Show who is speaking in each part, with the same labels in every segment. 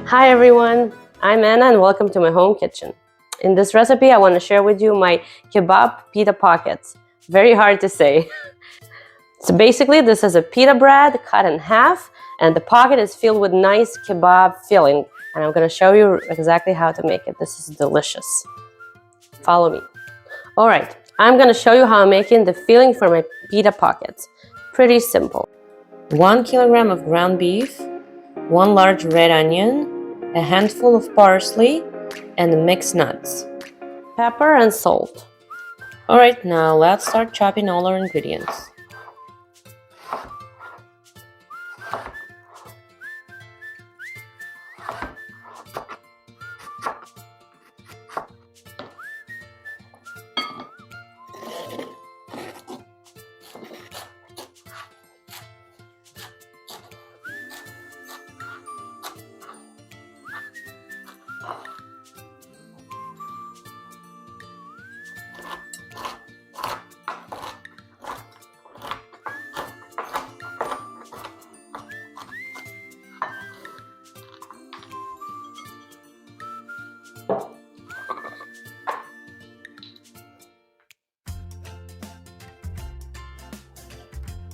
Speaker 1: Hi everyone, I'm Anna and welcome to my home kitchen. In this recipe I want to share with you my kebab pita pockets. Very hard to say. So basically this is a pita bread cut in half and the pocket is filled with nice kebab filling, and I'm going to show you exactly how to make it. This is delicious. Follow me. Alright, I'm going to show you how I'm making the filling for my pita pockets. Pretty simple. 1 kilogram of ground beef, 1 large red onion, a handful of parsley, and mixed nuts, pepper and salt. Alright, now let's start chopping all our ingredients.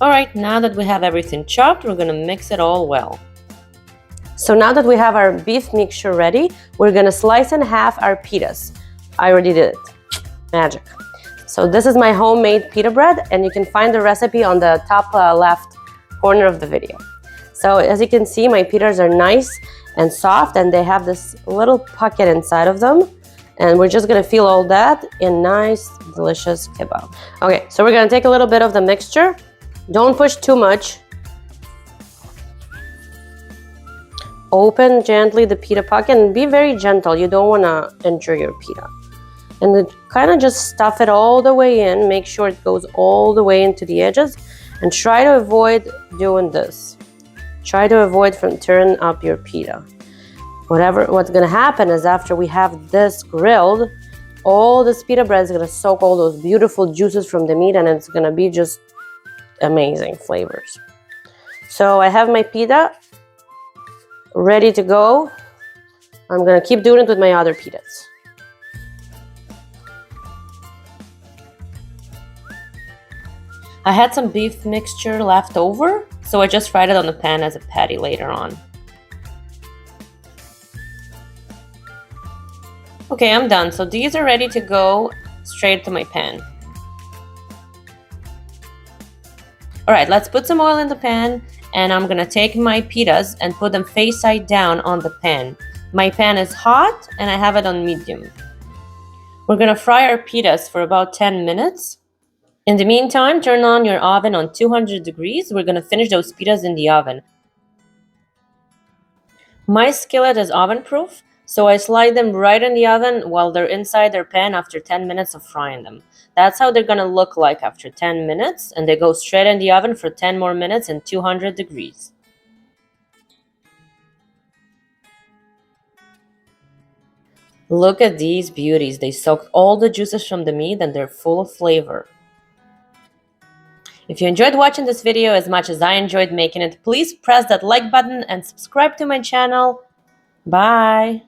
Speaker 1: Alright, now that we have everything chopped, we're gonna mix it all well. So now that we have our beef mixture ready, we're gonna slice in half our pitas. I already did it. Magic. So this is my homemade pita bread, and you can find the recipe on the top left corner of the video. So as you can see, my pitas are nice and soft, and they have this little pocket inside of them. And we're just gonna fill all that in nice, delicious kebab. Okay, so we're gonna take a little bit of the mixture. Don't push too much. Open gently the pita pocket and be very gentle. You don't want to injure your pita. And then kind of just stuff it all the way in. Make sure it goes all the way into the edges. And try to avoid doing this. Try to avoid from turning up your pita. What's going to happen is after we have this grilled, all this pita bread is going to soak all those beautiful juices from the meat, and it's going to be just amazing flavors. So I have my pita ready to go. I'm gonna keep doing it with my other pitas. I had some beef mixture left over, so I just fried it on the pan as a patty later on. Okay, I'm done. So these are ready to go straight to my pan. Alright, let's put some oil in the pan, and I'm gonna take my pitas and put them face side down on the pan. My pan is hot and I have it on medium. We're gonna fry our pitas for about 10 minutes. In the meantime, turn on your oven on 200 degrees. We're gonna finish those pitas in the oven. My skillet is oven proof, so I slide them right in the oven while they're inside their pan after 10 minutes of frying them. That's how they're gonna look like after 10 minutes, and they go straight in the oven for 10 more minutes in 200 degrees. Look at these beauties. They soak all the juices from the meat and they're full of flavor. If you enjoyed watching this video as much as I enjoyed making it, please press that like button and subscribe to my channel. Bye!